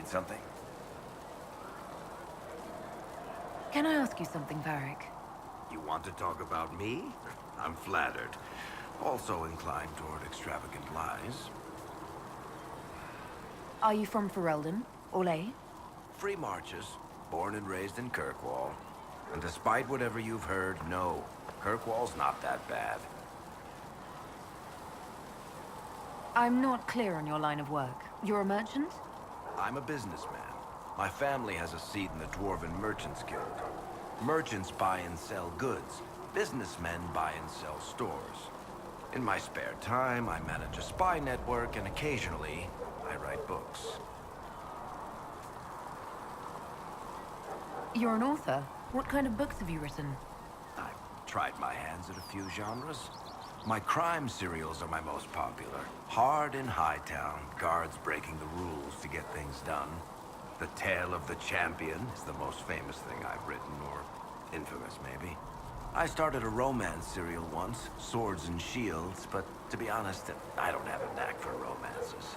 Need something? Can I ask you something, Varric? You want to talk about me? I'm flattered. Also inclined toward extravagant lies. Are you from Ferelden? Orlais? Free marches, born and raised in Kirkwall. And despite whatever you've heard, no, Kirkwall's not that bad. I'm not clear on your line of work. You're a merchant? I'm a businessman. My family has a seat in the Dwarven Merchants Guild. Merchants buy and sell goods. Businessmen buy and sell stores. In my spare time, I manage a spy network, and occasionally, I write books. You're an author. What kind of books have you written? I've tried my hands at a few genres. My crime serials are my most popular. Hard in Hightown, guards breaking the rules to get things done. The Tale of the Champion is the most famous thing I've written, or infamous, maybe. I started a romance serial once, Swords and Shields, but to be honest, I don't have a knack for romances.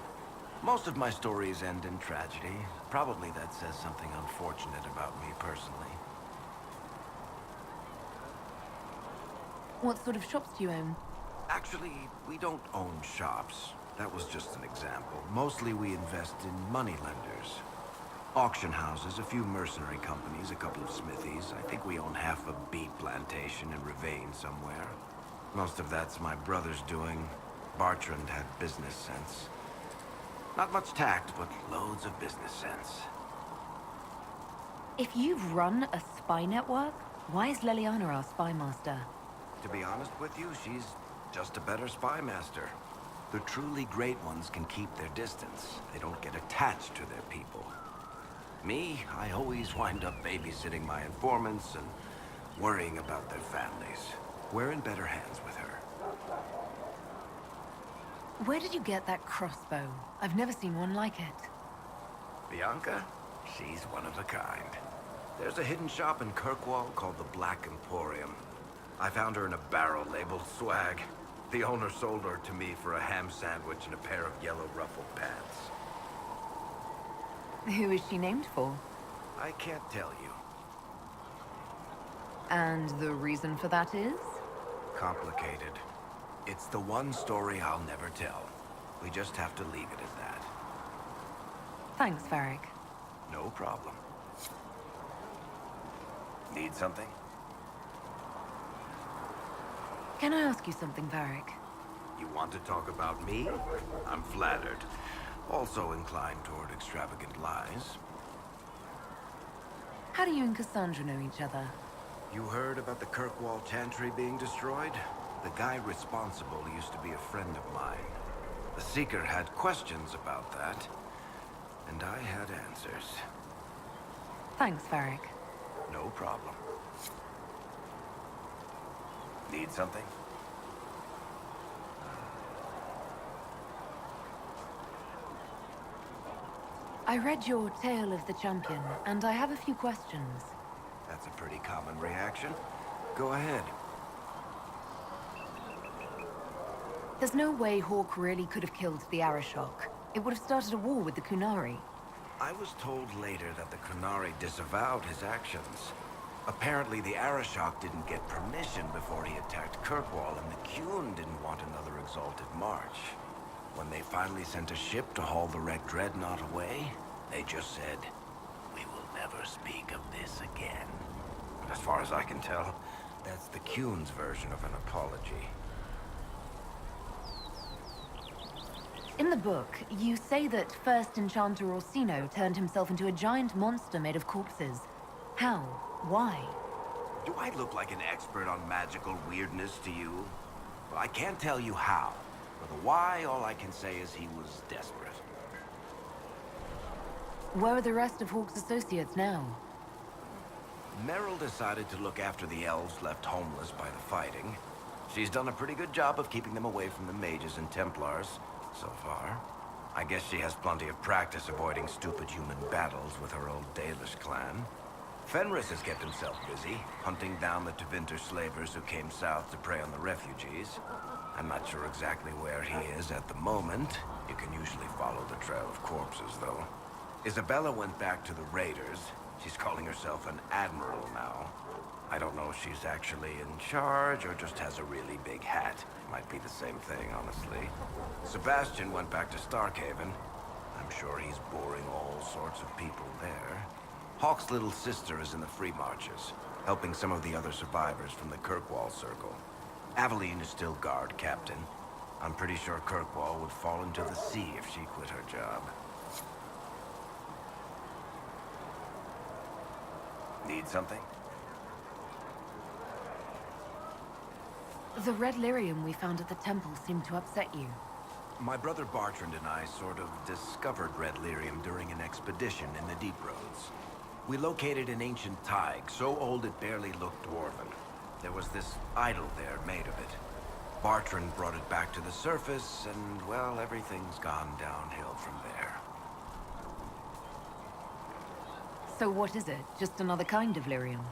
Most of my stories end in tragedy. Probably that says something unfortunate about me personally. What sort of shops do you own? Actually, we don't own shops. That was just an example. Mostly we invest in moneylenders. Auction houses, a few mercenary companies, a couple of smithies. I think we own half a beet plantation in Ravane somewhere. Most of that's my brother's doing. Bartrand had business sense. Not much tact, but loads of business sense. If you've run a spy network, why is Leliana our spy master? To be honest with you, she's just a better spy master. The truly great ones can keep their distance. They don't get attached to their people. Me, I always wind up babysitting my informants and worrying about their families. We're in better hands with her. Where did you get that crossbow? I've never seen one like it. Bianca? She's one of a kind. There's a hidden shop in Kirkwall called the Black Emporium. I found her in a barrel labeled swag. The owner sold her to me for a ham sandwich and a pair of yellow ruffled pants. Who is she named for? I can't tell you. And the reason for that is? Complicated. It's the one story I'll never tell. We just have to leave it at that. Thanks, Varric. No problem. Need something? Can I ask you something, Varric? You want to talk about me? I'm flattered. Also inclined toward extravagant lies. How do you and Cassandra know each other? You heard about the Kirkwall Chantry being destroyed? The guy responsible used to be a friend of mine. The Seeker had questions about that, and I had answers. Thanks, Varric. No problem. Need something? I read your Tale of the Champion, and I have a few questions. That's a pretty common reaction. Go ahead. There's no way Hawk really could have killed the Arashok. It would have started a war with the Kunari. I was told later that the Kunari disavowed his actions. Apparently, the Arashok didn't get permission before he attacked Kirkwall, and the Qun didn't want another exalted march. When they finally sent a ship to haul the Red Dreadnought away, they just said, "We will never speak of this again." As far as I can tell, that's the Qun's version of an apology. In the book, you say that First Enchanter Orsino turned himself into a giant monster made of corpses. How? Why? Do I look like an expert on magical weirdness to you? Well, I can't tell you how. For the why, all I can say is he was desperate. Where are the rest of Hawk's associates now? Meryl decided to look after the elves left homeless by the fighting. She's done a pretty good job of keeping them away from the mages and Templars, so far. I guess she has plenty of practice avoiding stupid human battles with her old Dalish clan. Fenris has kept himself busy, hunting down the Tevinter slavers who came south to prey on the refugees. I'm not sure exactly where he is at the moment. You can usually follow the trail of corpses, though. Isabella went back to the Raiders. She's calling herself an admiral now. I don't know if she's actually in charge or just has a really big hat. Might be the same thing, honestly. Sebastian went back to Starkhaven. I'm sure he's boring all sorts of people there. Hawk's little sister is in the Free Marches, helping some of the other survivors from the Kirkwall Circle. Aveline is still guard captain. I'm pretty sure Kirkwall would fall into the sea if she quit her job. Need something? The red lyrium we found at the temple seemed to upset you. My brother Bartrand and I sort of discovered red lyrium during an expedition in the Deep Roads. We located an ancient Tig, so old it barely looked dwarven. There was this idol there made of it. Bartrand brought it back to the surface, and, well, everything's gone downhill from there. So what is it? Just another kind of lyrium?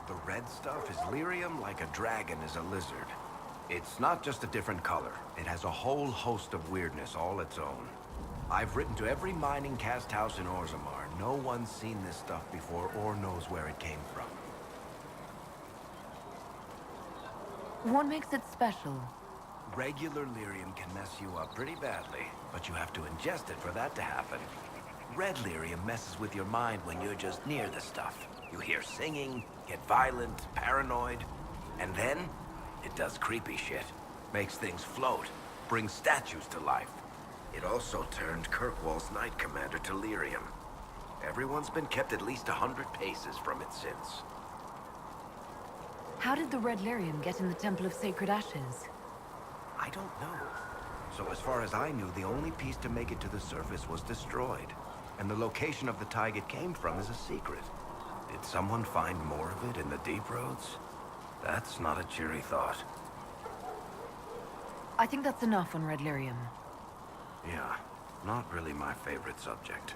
The red stuff is lyrium like a dragon is a lizard. It's not just a different color. It has a whole host of weirdness all its own. I've written to every mining cast house in Orzammar. No one's seen this stuff before or knows where it came from. What makes it special? Regular lyrium can mess you up pretty badly, but you have to ingest it for that to happen. Red lyrium messes with your mind when you're just near the stuff. You hear singing, get violent, paranoid, and then it does creepy shit. Makes things float, brings statues to life. It also turned Kirkwall's Knight Commander to lyrium. Everyone's been kept at least 100 paces from it since. How did the red lyrium get in the Temple of Sacred Ashes? I don't know. So as far as I knew, the only piece to make it to the surface was destroyed. And the location of the Tig it came from is a secret. Did someone find more of it in the Deep Roads? That's not a cheery thought. I think that's enough on red lyrium. Yeah, not really my favorite subject.